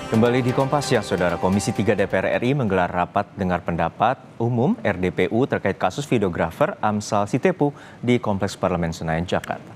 Kembali di Kompas Siang, Saudara. Komisi 3 DPR RI menggelar rapat dengar pendapat umum RDPU terkait kasus videografer Amsal Sitepu di Kompleks Parlemen Senayan, Jakarta.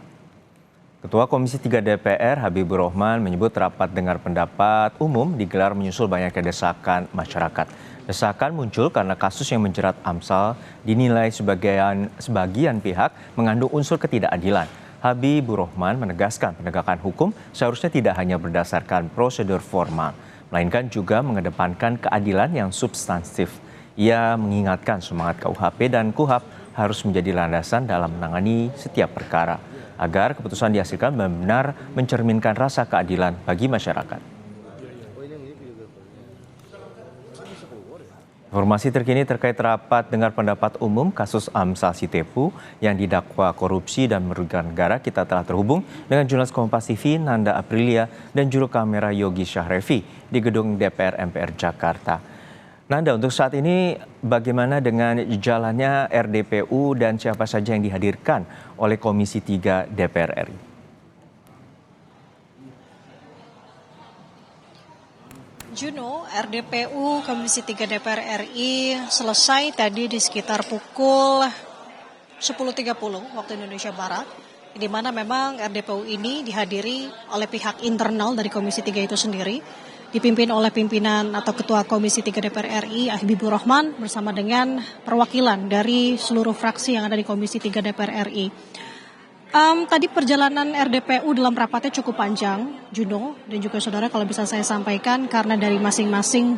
Ketua Komisi 3 DPR Habibur Rahman menyebut rapat dengar pendapat umum digelar menyusul banyaknya desakan masyarakat. Desakan muncul karena kasus yang menjerat Amsal dinilai sebagian pihak mengandung unsur ketidakadilan. Habibur Rahman menegaskan penegakan hukum seharusnya tidak hanya berdasarkan prosedur formal, melainkan juga mengedepankan keadilan yang substantif. Ia mengingatkan semangat KUHP dan KUHAP harus menjadi landasan dalam menangani setiap perkara, agar keputusan dihasilkan benar-benar mencerminkan rasa keadilan bagi masyarakat. Informasi terkini terkait rapat dengar pendapat umum kasus Amsal Sitepu yang didakwa korupsi dan merugikan negara, kita telah terhubung dengan jurnalis Kompas TV Nanda Aprilia dan juru kamera Yogi Syahrevi di gedung DPR MPR Jakarta. Nanda, untuk saat ini bagaimana dengan jalannya RDPU dan siapa saja yang dihadirkan oleh Komisi 3 DPR RI? Juno, RDPU Komisi 3 DPR RI selesai tadi di sekitar pukul 10.30 waktu Indonesia Barat, di mana memang RDPU ini dihadiri oleh pihak internal dari Komisi 3 itu sendiri, dipimpin oleh pimpinan atau Ketua Komisi 3 DPR RI Habibur Rahman bersama dengan perwakilan dari seluruh fraksi yang ada di Komisi 3 DPR RI. Tadi perjalanan RDPU dalam rapatnya cukup panjang, Juno, dan juga saudara, kalau bisa saya sampaikan, karena dari masing-masing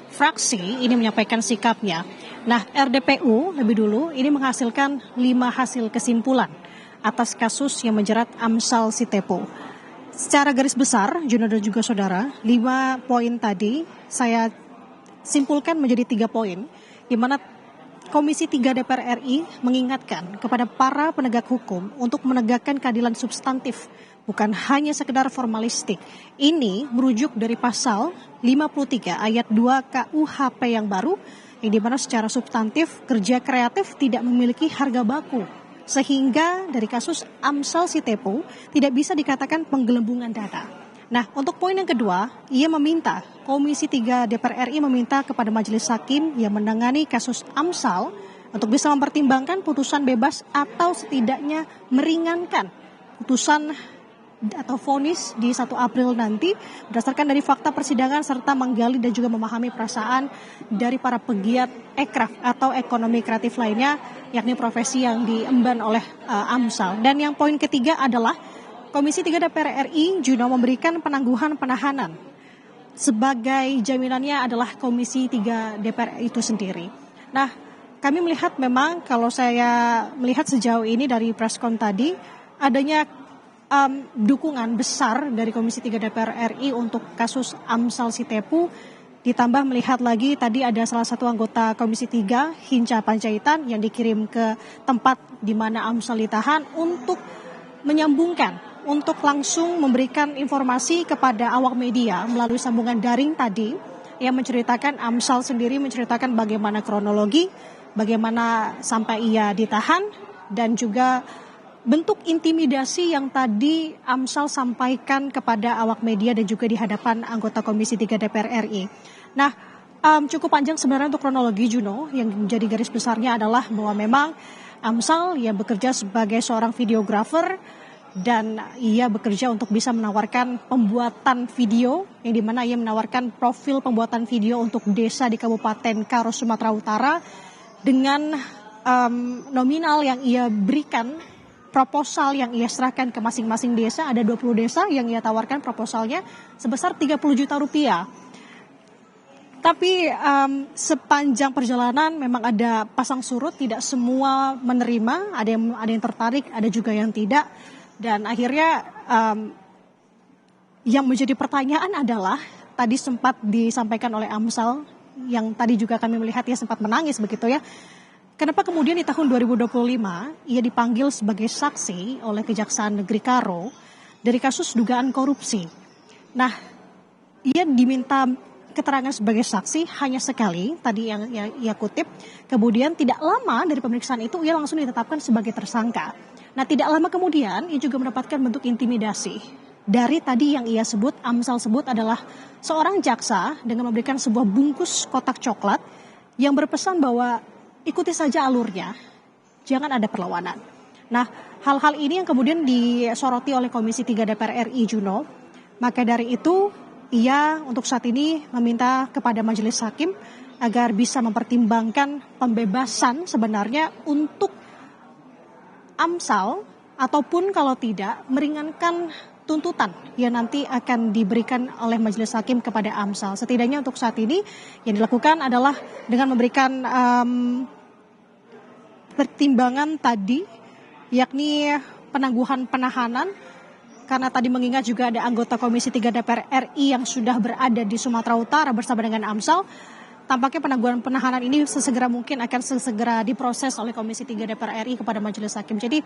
fraksi ini menyampaikan sikapnya. Nah, RDPU lebih dulu ini menghasilkan 5 hasil kesimpulan atas kasus yang menjerat Amsal Sitepu. Secara garis besar, Juno dan juga saudara, 5 poin tadi saya simpulkan menjadi 3 poin, di mana Komisi 3 DPR RI mengingatkan kepada para penegak hukum untuk menegakkan keadilan substantif, bukan hanya sekedar formalistik. Ini merujuk dari pasal 53 ayat 2 KUHP yang baru, yang dimana secara substantif kerja kreatif tidak memiliki harga baku. Sehingga dari kasus Amsal Sitepu tidak bisa dikatakan penggelembungan data. Nah, untuk poin yang kedua, ia meminta, Komisi 3 DPR RI meminta kepada Majelis Hakim yang menangani kasus Amsal untuk bisa mempertimbangkan putusan bebas atau setidaknya meringankan putusan atau vonis di 1 April nanti berdasarkan dari fakta persidangan serta menggali dan juga memahami perasaan dari para pegiat ekraf atau ekonomi kreatif lainnya, yakni profesi yang diemban oleh Amsal. Dan yang poin ketiga adalah Komisi 3 DPR RI juga memberikan penangguhan penahanan. Sebagai jaminannya adalah Komisi 3 DPR itu sendiri. Nah, kami melihat memang kalau saya melihat sejauh ini dari preskon tadi, adanya dukungan besar dari Komisi 3 DPR RI untuk kasus Amsal Sitepu. Ditambah melihat lagi tadi ada salah satu anggota Komisi 3, Hinca Panjaitan, yang dikirim ke tempat di mana Amsal ditahan untuk menyambungkan, untuk langsung memberikan informasi kepada awak media melalui sambungan daring tadi, yang menceritakan Amsal sendiri menceritakan bagaimana kronologi, bagaimana sampai ia ditahan, dan juga bentuk intimidasi yang tadi Amsal sampaikan kepada awak media dan juga di hadapan anggota Komisi 3 DPR RI. Nah, cukup panjang sebenarnya untuk kronologi, Juno. Yang menjadi garis besarnya adalah bahwa memang Amsal yang bekerja sebagai seorang videografer dan ia bekerja untuk bisa menawarkan pembuatan video, yang dimana ia menawarkan profil pembuatan video untuk desa di Kabupaten Karo, Sumatera Utara dengan nominal yang ia berikan, proposal yang ia serahkan ke masing-masing desa. Ada 20 desa yang ia tawarkan proposalnya sebesar 30 juta rupiah. Tapi sepanjang perjalanan memang ada pasang surut, tidak semua menerima, ada yang tertarik, ada juga yang tidak. Dan akhirnya yang menjadi pertanyaan adalah tadi sempat disampaikan oleh Amsal, yang tadi juga kami melihat ia sempat menangis begitu ya. Kenapa kemudian di tahun 2025 ia dipanggil sebagai saksi oleh Kejaksaan Negeri Karo dari kasus dugaan korupsi. Nah, ia diminta keterangan sebagai saksi hanya sekali, tadi yang ia kutip. Kemudian tidak lama dari pemeriksaan itu ia langsung ditetapkan sebagai tersangka. Nah, tidak lama kemudian ia juga mendapatkan bentuk intimidasi dari tadi yang ia sebut, Amsal sebut adalah seorang jaksa dengan memberikan sebuah bungkus kotak coklat yang berpesan bahwa ikuti saja alurnya, jangan ada perlawanan. Nah, hal-hal ini yang kemudian disoroti oleh Komisi 3 DPR RI, Juno. Maka dari itu, ia untuk saat ini meminta kepada majelis hakim agar bisa mempertimbangkan pembebasan sebenarnya untuk Amsal, ataupun kalau tidak meringankan tuntutan yang nanti akan diberikan oleh majelis hakim kepada Amsal. Setidaknya untuk saat ini yang dilakukan adalah dengan memberikan pertimbangan tadi, yakni penangguhan penahanan, karena tadi mengingat juga ada anggota Komisi 3 DPR RI yang sudah berada di Sumatera Utara bersama dengan Amsal. Tampaknya penangguhan penahanan ini sesegera mungkin akan sesegera diproses oleh Komisi 3 DPR RI kepada majelis hakim. Jadi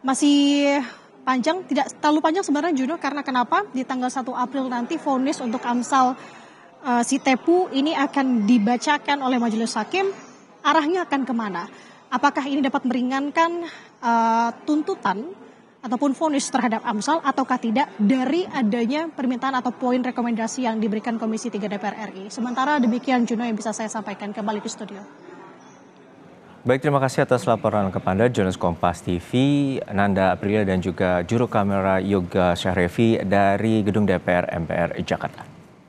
masih panjang, tidak terlalu panjang sebenarnya, Juno, karena kenapa? Di tanggal 1 April nanti vonis untuk Amsal Sitepu ini akan dibacakan oleh majelis hakim. Arahnya akan kemana? Apakah ini dapat meringankan tuntutan ataupun vonis terhadap Amsal ataukah tidak dari adanya permintaan atau poin rekomendasi yang diberikan Komisi 3 DPR RI. Sementara demikian, Juno, yang bisa saya sampaikan. Kembali ke studio. Baik, terima kasih atas laporan kepada jurnalis Kompas TV, Nanda Aprilia dan juga juru kamera Yoga Syahrevi dari Gedung DPR MPR Jakarta.